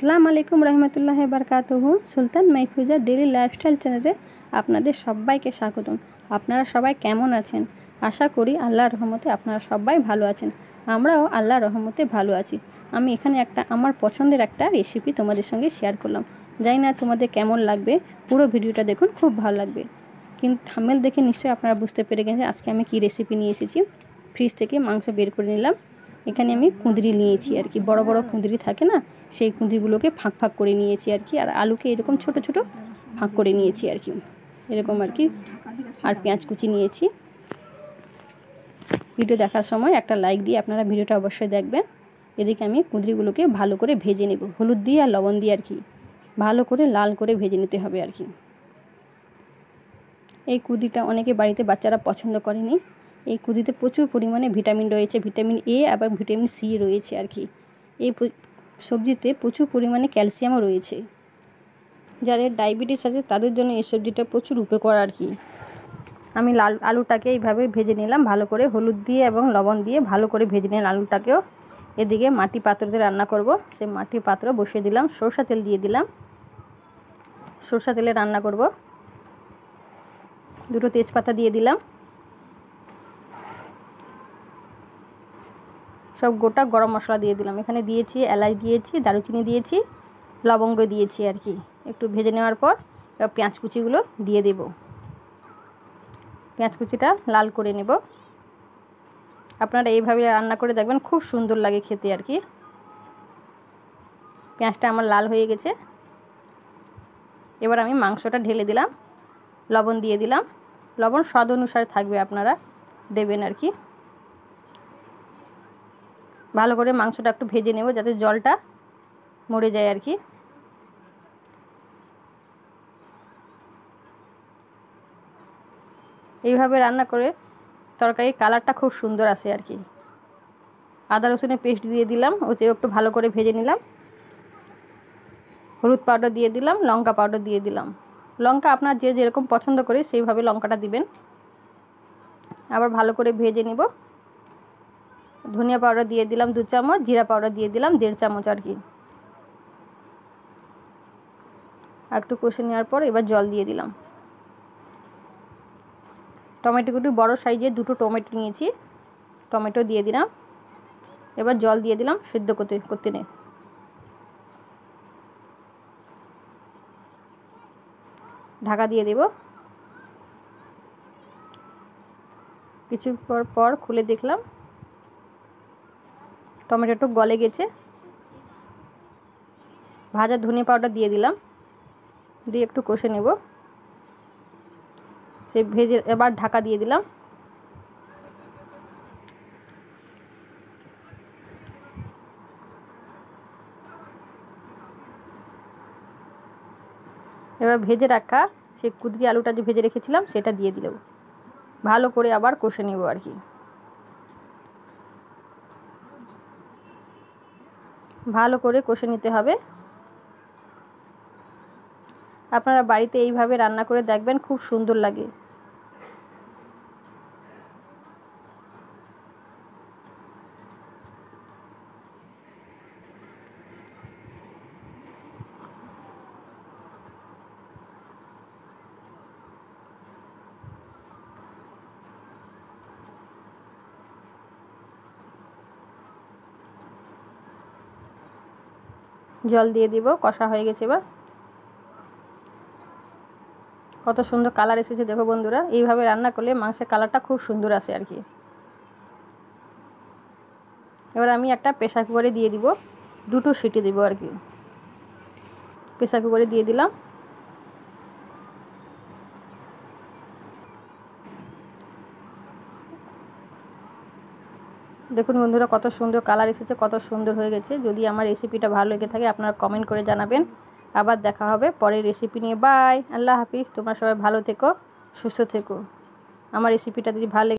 আসসালামু আলাইকুম রহমতুল্লাহি বারাকাতুহু। সুলতান মাহফুজা ডেইলি লাইফস্টাইল চ্যানেলে আপনাদের সবাইকে স্বাগতম। আপনারা সবাই কেমন আছেন? আশা করি আল্লাহর রহমতে আপনারা সবাই ভালো আছেন। আমরাও আল্লাহর রহমতে ভালো আছি। আমি এখানে আমার পছন্দের একটা রেসিপি তোমাদের সঙ্গে শেয়ার করলাম। জানি না তোমাদের কেমন লাগবে, পুরো ভিডিওটা দেখুন, খুব ভালো লাগবে। কিন্তু থাম্বনেল দেখে নিশ্চয়ই আপনারা বুঝতে পেরে গেছেন আজকে আমি কী রেসিপি নিয়ে এসেছি। ফ্রিজ থেকে মাংস বের করে নিলাম। এখানে আমি কুঁদরি নিয়েছি আর কি, বড় বড় কুঁদরি থাকে না, সেই কুঁদরিগুলোকে ফাঁক ফাঁক করে নিয়েছি আর কি। আর আলুকে এরকম ছোট ছোট ফাঁক করে নিয়েছি আর কি, এরকম আর কি। আর পেঁয়াজ কুচি নিয়েছি। ভিডিও দেখার সময় একটা লাইক দিয়ে আপনারা ভিডিওটা অবশ্যই দেখবেন। এদিকে আমি কুঁদরিগুলোকে ভালো করে ভেজে নেব, হলুদ দিয়ে আর লবণ দিয়ে আর কি, ভালো করে লাল করে ভেজে নিতে হবে আর কি। এই কুঁদরিটা অনেকে বাড়িতে বাচ্চারা পছন্দ করেনি। এই কুঁদরিতে প্রচুর পরিমাণে ভিটামিন রয়েছে, ভিটামিন এ এবং ভিটামিন সি রয়েছে আর কি। এই সবজিতে প্রচুর পরিমাণে ক্যালসিয়ামও রয়েছে। যাদের ডায়াবেটিস আছে তাদের জন্য এই সবজিটা প্রচুর উপকার আর কি। আমি আলুটাকে এইভাবে ভেজে নিলাম ভালো করে, হলুদ দিয়ে এবং লবণ দিয়ে ভালো করে ভেজে নিলাম আলুটাকেও। এদিকে মাটি পাত্রতে রান্না করব, সেই মাটি পাত্র বসিয়ে দিলাম, সরষা তেল দিয়ে দিলাম। সরষা তেলে রান্না করব। দুটো তেজপাতা দিয়ে দিলাম। সব গোটা গরম মশলা দিয়ে দিলাম। এখানে দিয়েছি এলাচ দিয়েছি, দারুচিনি দিয়েছি, লবঙ্গ দিয়েছি আর কি। একটু ভেজে নেওয়ার পর পেঁয়াজ কুচিগুলো দিয়ে দেব। পেঁয়াজ কুচিটা লাল করে নেব। আপনারা এইভাবে রান্না করে দেখবেন, খুব সুন্দর লাগে খেতে আর কি। পেঁয়াজটা আমার লাল হয়ে গেছে। এবার আমি মাংসটা ঢেলে দিলাম, লবণ দিয়ে দিলাম। লবণ স্বাদ অনুসারে থাকবে, আপনারা দেবেন আর কি। ভালো করে মাংসটা একটু ভেজে নেব যাতে জলটা মরে যায় আর কি। এইভাবে রান্না করে তরকারির কালারটা খুব সুন্দর আসে আর কি। আদা রসুনের পেস্ট দিয়ে দিলাম, ওতেও একটু ভালো করে ভেজে নিলাম। হলুদ পাউডার দিয়ে দিলাম, লঙ্কা পাউডার দিয়ে দিলাম। লঙ্কা আপনার যে যেরকম পছন্দ করে সেইভাবে লঙ্কাটা দিবেন। আবার ভালো করে ভেজে নেব। ধনিয়া পাউডার দিয়ে দিলাম 2 চামচ, জিরা পাউডার দিয়ে দিলাম 1.5 চামচ আর কি। একটু কষে নেওয়ার পর এবার জল দিয়ে দিলাম। টমেটোগুলি বড় সাইজের 2টো টমেটো নিয়েছি, টমেটো দিয়ে দিলাম। এবার জল দিয়ে দিলাম সিদ্ধ করতে নে। ঢাকা দিয়ে দেব। কিছু পর খুলে দেখলাম টমেটোটা গলে গেছে। ভাজা ধনিয়া পাউডার দিয়ে দিলাম, দিয়ে একটু কষে নেব। সে ভেজে এবার ঢাকা দিয়ে দিলাম। এবার ভেজে রাখা সেই কুঁদরি আলুটা যে ভেজে রেখেছিলাম সেটা দিয়ে দিলাম। ভালো করে আবার কষে নেব আর কি। ভালো করে কষে নিতে হবে। আপনারা বাড়িতে এইভাবে রান্না করে দেখবেন, খুব সুন্দর লাগে। জল দিয়ে দিব, কষা হয়ে গেছে। এবার কত সুন্দর কালার এসেছে দেখো বন্ধুরা। এইভাবে রান্না করলে মাংসের কালারটা খুব সুন্দর আসে আর কি। এবার আমি একটা প্রেসার কুকারে দিয়ে দিব, 2টো সিটি দেব আর কি। প্রেসার কুকারে দিয়ে দিলাম। দেখুন বন্ধুরা কত সুন্দর কালার এসেছে, কত সুন্দর হয়ে গেছে। যদি আমার রেসিপিটা ভালো লেগে থাকে আপনারা কমেন্ট করে জানাবেন। আবার দেখা হবে পরের রেসিপি নিয়ে। বাই, আল্লাহ হাফিজ। তোমরা সবাই ভালো থেকো, সুস্থ থেকো। আমার রেসিপিটা যদি ভালো